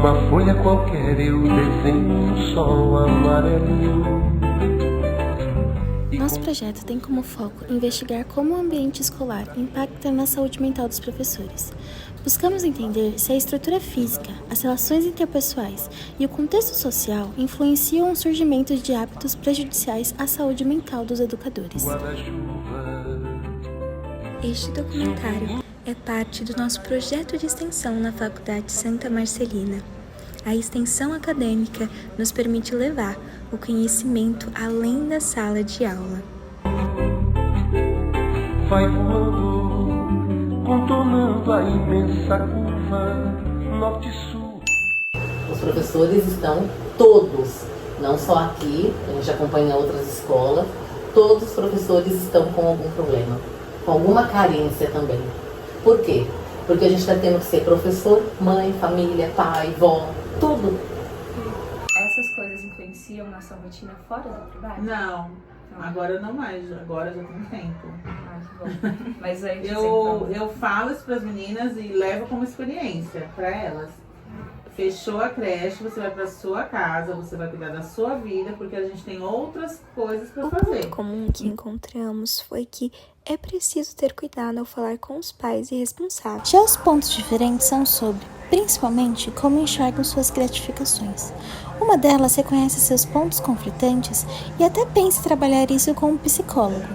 Numa folha qualquer eu desenho um sol amarelinho. Nosso projeto tem como foco investigar como o ambiente escolar impacta na saúde mental dos professores. Buscamos entender se a estrutura física, as relações interpessoais e o contexto social influenciam o surgimento de hábitos prejudiciais à saúde mental dos educadores. Este documentário é parte do nosso projeto de extensão na Faculdade Santa Marcelina. A extensão acadêmica nos permite levar o conhecimento além da sala de aula. Vai voando, contornando a imensa curva norte-sul. Os professores estão todos, não só aqui, a gente acompanha outras escolas, todos os professores estão com algum problema, com alguma carência também. Por quê? Porque a gente está tendo que ser professor, mãe, família, pai, vó, tudo. Essas coisas influenciam na sua rotina fora do trabalho? Não, agora não mais, agora já tem tempo. Ah, que bom. Mas aí Eu falo isso para as meninas e levo como experiência para elas. Fechou a creche, você vai para sua casa, você vai cuidar da sua vida, porque a gente tem outras coisas para fazer. O comum que encontramos foi que é preciso ter cuidado ao falar com os pais e responsáveis. Já os pontos diferentes são sobre, principalmente, como enxergam suas gratificações. Uma delas reconhece seus pontos conflitantes e até pensa em trabalhar isso com um psicólogo,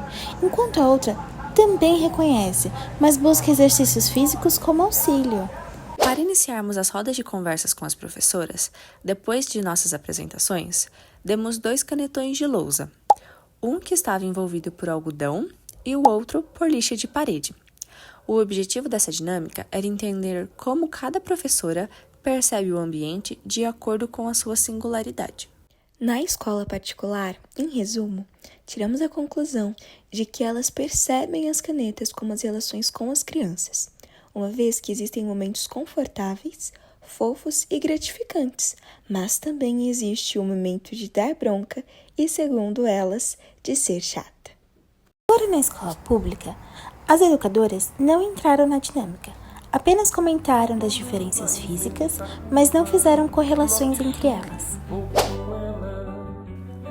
enquanto a outra também reconhece, mas busca exercícios físicos como auxílio. Para iniciarmos as rodas de conversas com as professoras, depois de nossas apresentações, demos 2 canetões de lousa, um que estava envolvido por algodão e o outro por lixa de parede. O objetivo dessa dinâmica era entender como cada professora percebe o ambiente de acordo com a sua singularidade. Na escola particular, em resumo, tiramos a conclusão de que elas percebem as canetas como as relações com as crianças, uma vez que existem momentos confortáveis, fofos e gratificantes, mas também existe o momento de dar bronca e, segundo elas, de ser chata. Agora na escola pública, as educadoras não entraram na dinâmica, apenas comentaram das diferenças físicas, mas não fizeram correlações entre elas.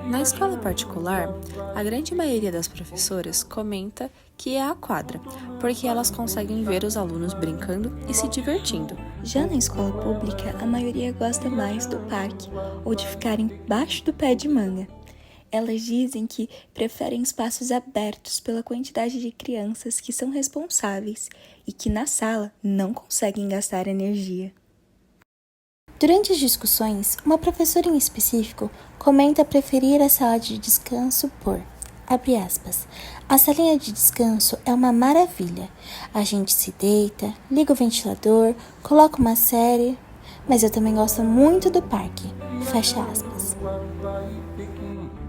Na escola particular, a grande maioria das professoras comenta que é a quadra, porque elas conseguem ver os alunos brincando e se divertindo. Já na escola pública, a maioria gosta mais do parque ou de ficar embaixo do pé de manga. Elas dizem que preferem espaços abertos pela quantidade de crianças que são responsáveis e que na sala não conseguem gastar energia. Durante as discussões, uma professora em específico comenta preferir a sala de descanso por, abre aspas, a salinha de descanso é uma maravilha. A gente se deita, liga o ventilador, coloca uma série, mas eu também gosto muito do parque, fecha aspas.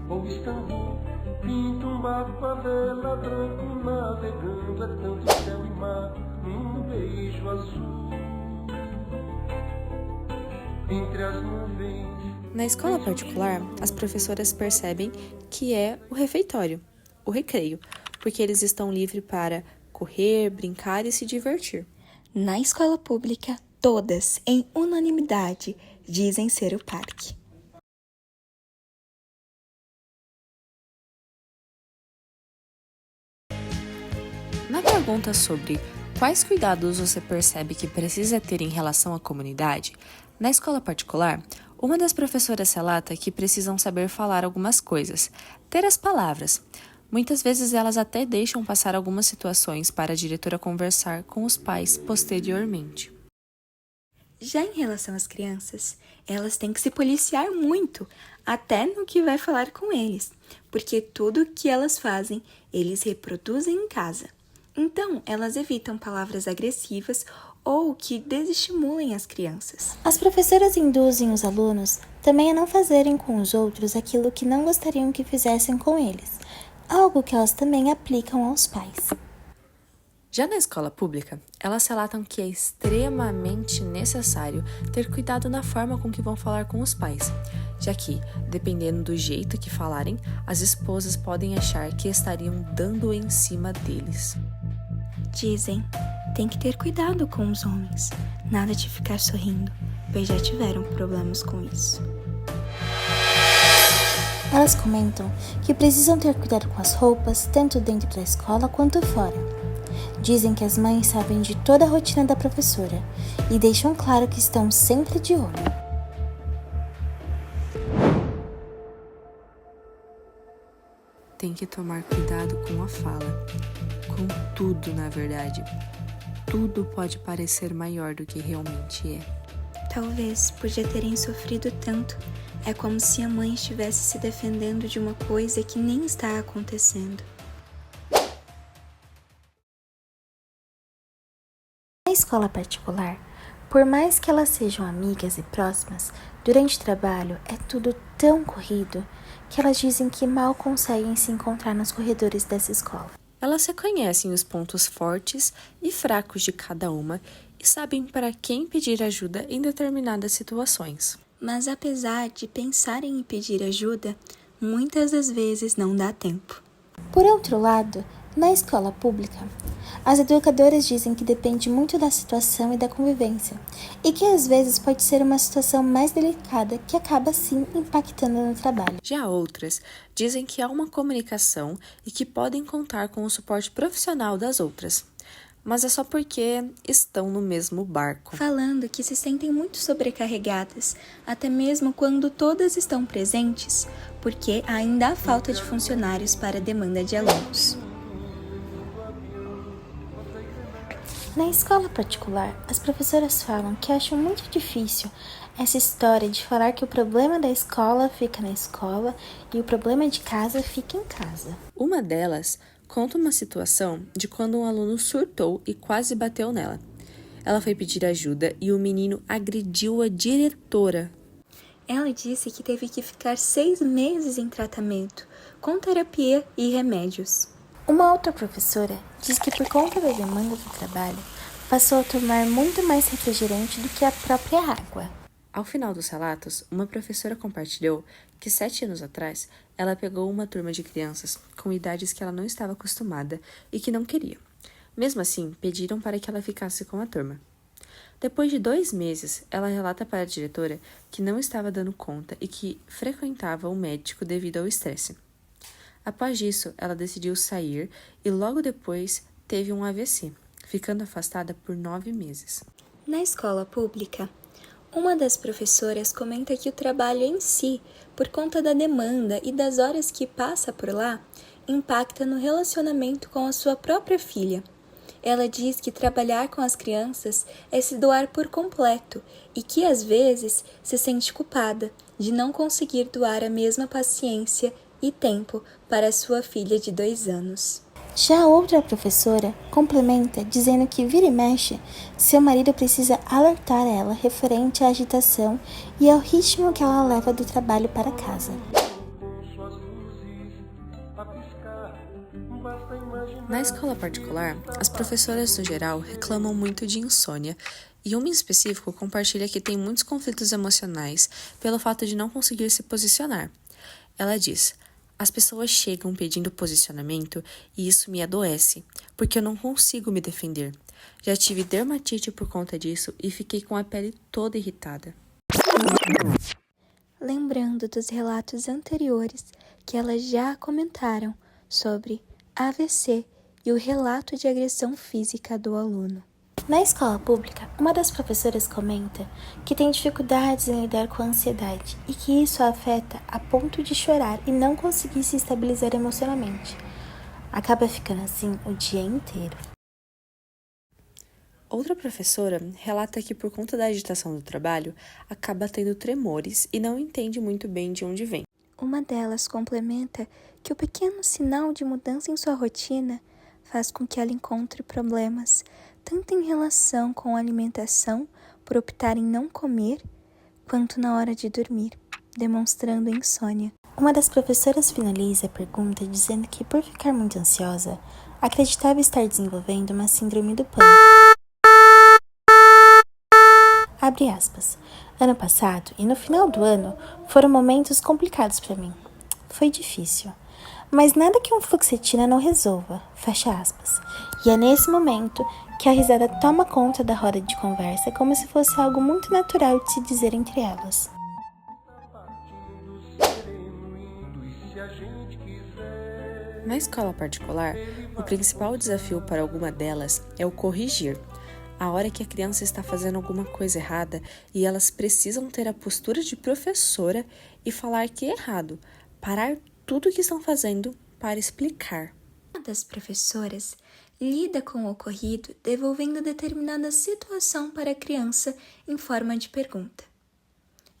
Ou Istambul, pinta um barco a vela branco navegando, é tanto céu e mar, num beijo azul, entre as nuvens. Na escola particular, as professoras percebem que é o refeitório, o recreio, porque eles estão livres para correr, brincar e se divertir. Na escola pública, todas, em unanimidade, dizem ser o parque. Na pergunta sobre quais cuidados você percebe que precisa ter em relação à comunidade, na escola particular, uma das professoras relata que precisam saber falar algumas coisas, ter as palavras. Muitas vezes elas até deixam passar algumas situações para a diretora conversar com os pais posteriormente. Já em relação às crianças, elas têm que se policiar muito, até no que vai falar com eles, porque tudo que elas fazem, eles reproduzem em casa. Então, elas evitam palavras agressivas ou que desestimulem as crianças. As professoras induzem os alunos também a não fazerem com os outros aquilo que não gostariam que fizessem com eles, algo que elas também aplicam aos pais. Já na escola pública, elas relatam que é extremamente necessário ter cuidado na forma com que vão falar com os pais, já que, dependendo do jeito que falarem, as esposas podem achar que estariam dando em cima deles. Dizem, tem que ter cuidado com os homens. Nada de ficar sorrindo, pois já tiveram problemas com isso. Elas comentam que precisam ter cuidado com as roupas, tanto dentro da escola quanto fora. Dizem que as mães sabem de toda a rotina da professora e deixam claro que estão sempre de olho. Tem que tomar cuidado com a fala, com tudo, na verdade. Tudo pode parecer maior do que realmente é. Talvez, por já terem sofrido tanto, é como se a mãe estivesse se defendendo de uma coisa que nem está acontecendo. Na escola particular, por mais que elas sejam amigas e próximas, durante o trabalho é tudo tão corrido que elas dizem que mal conseguem se encontrar nos corredores dessa escola. Elas reconhecem os pontos fortes e fracos de cada uma e sabem para quem pedir ajuda em determinadas situações. Mas apesar de pensarem em pedir ajuda, muitas das vezes não dá tempo. Por outro lado, na escola pública, as educadoras dizem que depende muito da situação e da convivência, e que às vezes pode ser uma situação mais delicada que acaba sim impactando no trabalho. Já outras dizem que há uma comunicação e que podem contar com o suporte profissional das outras, mas é só porque estão no mesmo barco. Falando que se sentem muito sobrecarregadas, até mesmo quando todas estão presentes, porque ainda há falta de funcionários para a demanda de alunos. Na escola particular, as professoras falam que acham muito difícil essa história de falar que o problema da escola fica na escola e o problema de casa fica em casa. Uma delas conta uma situação de quando um aluno surtou e quase bateu nela. Ela foi pedir ajuda e o menino agrediu a diretora. Ela disse que teve que ficar 6 meses em tratamento, com terapia e remédios. Uma outra professora diz que por conta da demanda do trabalho, passou a tomar muito mais refrigerante do que a própria água. Ao final dos relatos, uma professora compartilhou que 7 anos atrás, ela pegou uma turma de crianças com idades que ela não estava acostumada e que não queria. Mesmo assim, pediram para que ela ficasse com a turma. Depois de 2 meses, ela relata para a diretora que não estava dando conta e que frequentava o médico devido ao estresse. Após isso, ela decidiu sair e logo depois teve um AVC, ficando afastada por 9 meses. Na escola pública, uma das professoras comenta que o trabalho em si, por conta da demanda e das horas que passa por lá, impacta no relacionamento com a sua própria filha. Ela diz que trabalhar com as crianças é se doar por completo e que às vezes se sente culpada de não conseguir doar a mesma paciência e tempo para sua filha de 2 anos. Já outra professora complementa dizendo que vira e mexe, seu marido precisa alertar ela referente à agitação e ao ritmo que ela leva do trabalho para casa. Na escola particular, as professoras no geral reclamam muito de insônia e uma em específico compartilha que tem muitos conflitos emocionais pelo fato de não conseguir se posicionar. Ela diz: as pessoas chegam pedindo posicionamento e isso me adoece, porque eu não consigo me defender. Já tive dermatite por conta disso e fiquei com a pele toda irritada. Lembrando dos relatos anteriores que elas já comentaram sobre AVC e o relato de agressão física do aluno. Na escola pública, uma das professoras comenta que tem dificuldades em lidar com a ansiedade e que isso a afeta a ponto de chorar e não conseguir se estabilizar emocionalmente. Acaba ficando assim o dia inteiro. Outra professora relata que por conta da agitação do trabalho, acaba tendo tremores e não entende muito bem de onde vem. Uma delas complementa que o pequeno sinal de mudança em sua rotina faz com que ela encontre problemas, tanto em relação com a alimentação, por optar em não comer, quanto na hora de dormir, demonstrando insônia. Uma das professoras finaliza a pergunta dizendo que, por ficar muito ansiosa, acreditava estar desenvolvendo uma síndrome do pânico. Abre aspas. Ano passado e no final do ano foram momentos complicados para mim. Foi difícil. Mas nada que um fluoxetina não resolva. Fecha aspas. E é nesse momento que a risada toma conta da roda de conversa como se fosse algo muito natural de se dizer entre elas. Na escola particular, o principal desafio para alguma delas é o corrigir. A hora que a criança está fazendo alguma coisa errada e elas precisam ter a postura de professora e falar que é errado, parar tudo o que estão fazendo para explicar. Uma das professoras lida com o ocorrido devolvendo determinada situação para a criança em forma de pergunta.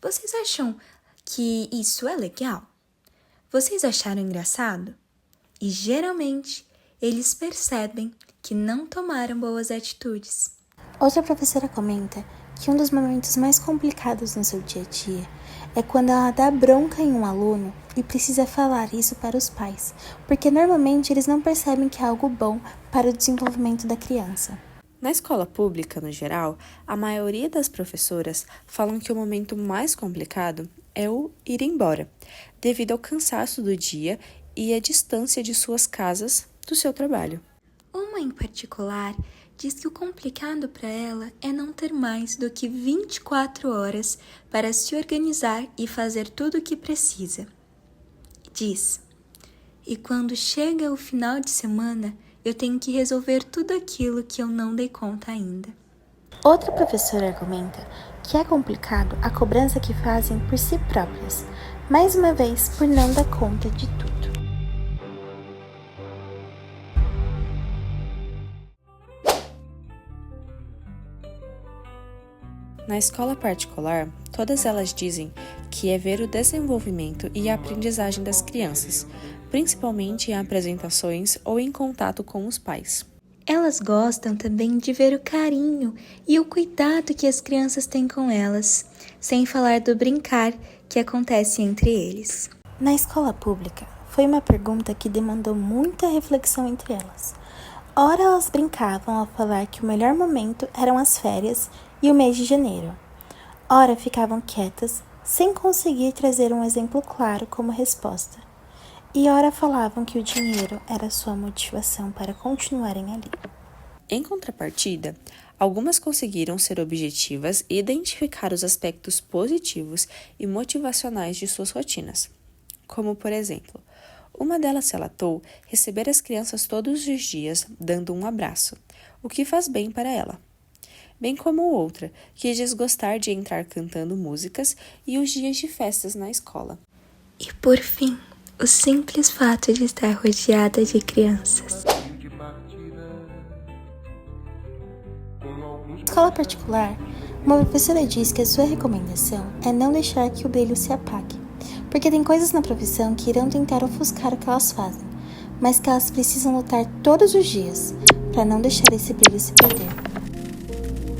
Vocês acham que isso é legal? Vocês acharam engraçado? E geralmente eles percebem que não tomaram boas atitudes. Outra professora comenta que um dos momentos mais complicados no seu dia a dia é quando ela dá bronca em um aluno e precisa falar isso para os pais, porque normalmente eles não percebem que é algo bom para o desenvolvimento da criança. Na escola pública, no geral, a maioria das professoras falam que o momento mais complicado é o ir embora, devido ao cansaço do dia e a distância de suas casas do seu trabalho. Uma em particular diz que o complicado para ela é não ter mais do que 24 horas para se organizar e fazer tudo o que precisa. Diz: e quando chega o final de semana, eu tenho que resolver tudo aquilo que eu não dei conta ainda. Outra professora argumenta que é complicado a cobrança que fazem por si próprias, mais uma vez por não dar conta de tudo. Na escola particular, todas elas dizem que é ver o desenvolvimento e a aprendizagem das crianças, principalmente em apresentações ou em contato com os pais. Elas gostam também de ver o carinho e o cuidado que as crianças têm com elas, sem falar do brincar que acontece entre eles. Na escola pública, foi uma pergunta que demandou muita reflexão entre elas. Ora elas brincavam ao falar que o melhor momento eram as férias e o mês de janeiro. Ora ficavam quietas, sem conseguir trazer um exemplo claro como resposta. E ora falavam que o dinheiro era sua motivação para continuarem ali. Em contrapartida, algumas conseguiram ser objetivas e identificar os aspectos positivos e motivacionais de suas rotinas. Como, por exemplo, uma delas relatou receber as crianças todos os dias dando um abraço, o que faz bem para ela. Bem como outra, que diz gostar de entrar cantando músicas e os dias de festas na escola. E por fim, o simples fato de estar rodeada de crianças. Na escola particular, uma professora diz que a sua recomendação é não deixar que o brilho se apague, porque tem coisas na profissão que irão tentar ofuscar o que elas fazem, mas que elas precisam lutar todos os dias para não deixar esse brilho se perder.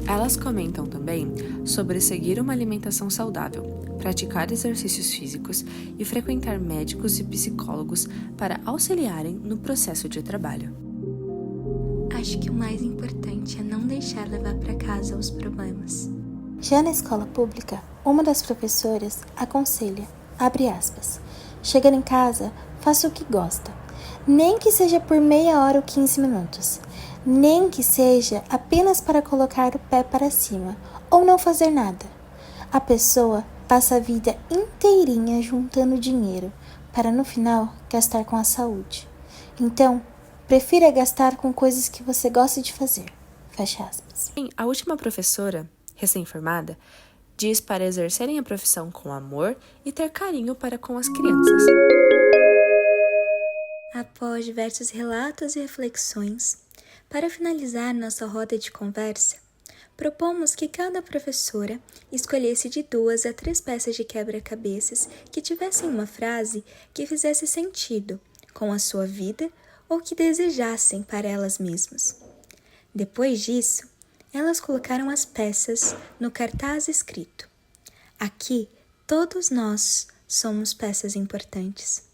Elas comentam também sobre seguir uma alimentação saudável, praticar exercícios físicos e frequentar médicos e psicólogos para auxiliarem no processo de trabalho. Acho que o mais importante é não deixar levar para casa os problemas. Já na escola pública, uma das professoras aconselha, abre aspas, chegando em casa, faça o que gosta, nem que seja por meia hora ou 15 minutos. Nem que seja apenas para colocar o pé para cima ou não fazer nada. A pessoa passa a vida inteirinha juntando dinheiro para no final gastar com a saúde. Então, prefira gastar com coisas que você gosta de fazer. Fecha aspas. A última professora, recém-formada, diz para exercerem a profissão com amor e ter carinho para com as crianças. Após diversos relatos e reflexões, para finalizar nossa roda de conversa, propomos que cada professora escolhesse de 2 a 3 peças de quebra-cabeças que tivessem uma frase que fizesse sentido com a sua vida ou que desejassem para elas mesmas. Depois disso, elas colocaram as peças no cartaz escrito: aqui, todos nós somos peças importantes.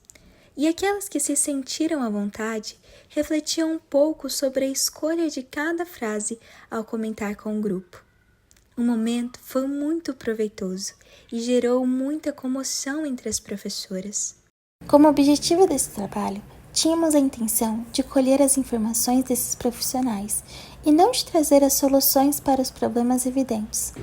E aquelas que se sentiram à vontade refletiam um pouco sobre a escolha de cada frase ao comentar com o grupo. O momento foi muito proveitoso e gerou muita comoção entre as professoras. Como objetivo desse trabalho, tínhamos a intenção de colher as informações desses profissionais e não de trazer as soluções para os problemas evidentes.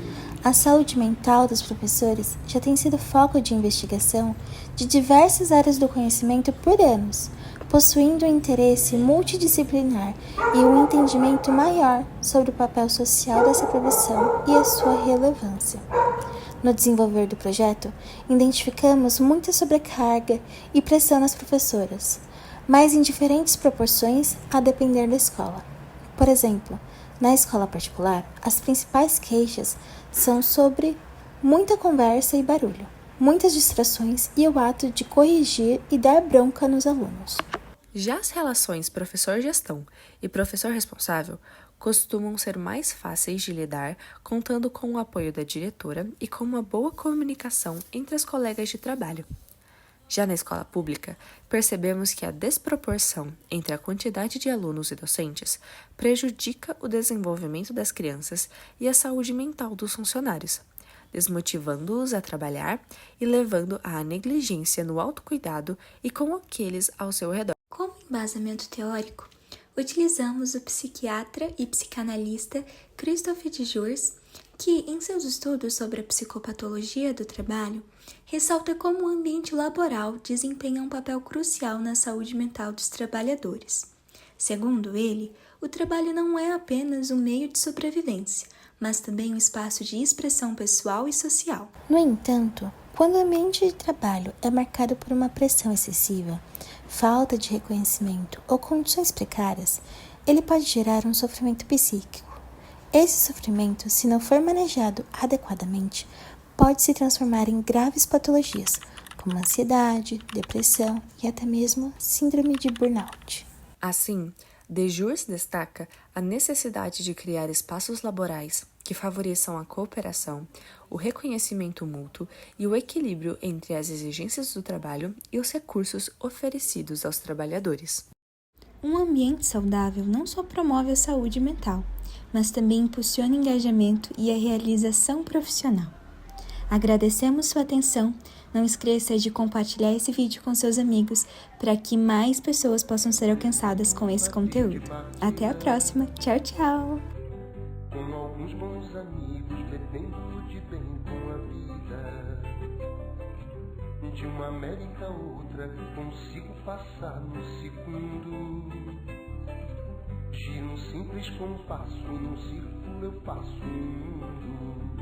A saúde mental dos professores já tem sido foco de investigação de diversas áreas do conhecimento por anos, possuindo um interesse multidisciplinar e um entendimento maior sobre o papel social dessa profissão e a sua relevância. No desenvolver do projeto, identificamos muita sobrecarga e pressão nas professoras, mas em diferentes proporções a depender da escola. Por exemplo, na escola particular, as principais queixas são sobre muita conversa e barulho, muitas distrações e o ato de corrigir e dar bronca nos alunos. Já as relações professor-gestão e professor responsável costumam ser mais fáceis de lidar, contando com o apoio da diretora e com uma boa comunicação entre as colegas de trabalho. Já na escola pública, percebemos que a desproporção entre a quantidade de alunos e docentes prejudica o desenvolvimento das crianças e a saúde mental dos funcionários, desmotivando-os a trabalhar e levando à negligência no autocuidado e com aqueles ao seu redor. Como embasamento teórico, utilizamos o psiquiatra e psicanalista Christophe de Jours, que, em seus estudos sobre a psicopatologia do trabalho, ressalta como o ambiente laboral desempenha um papel crucial na saúde mental dos trabalhadores. Segundo ele, o trabalho não é apenas um meio de sobrevivência, mas também um espaço de expressão pessoal e social. No entanto, quando o ambiente de trabalho é marcado por uma pressão excessiva, falta de reconhecimento ou condições precárias, ele pode gerar um sofrimento psíquico. Esse sofrimento, se não for manejado adequadamente, pode se transformar em graves patologias, como ansiedade, depressão e até mesmo síndrome de burnout. Assim, de Jours destaca a necessidade de criar espaços laborais que favoreçam a cooperação, o reconhecimento mútuo e o equilíbrio entre as exigências do trabalho e os recursos oferecidos aos trabalhadores. Um ambiente saudável não só promove a saúde mental, mas também impulsiona o engajamento e a realização profissional. Agradecemos sua atenção. Não esqueça de compartilhar esse vídeo com seus amigos para que mais pessoas possam ser alcançadas com esse conteúdo. Até a próxima. Tchau, tchau! Com alguns bons amigos, bebendo de bem com a vida. De uma América a outra, consigo passar no segundo. Giro um simples compasso, num círculo eu passo o mundo.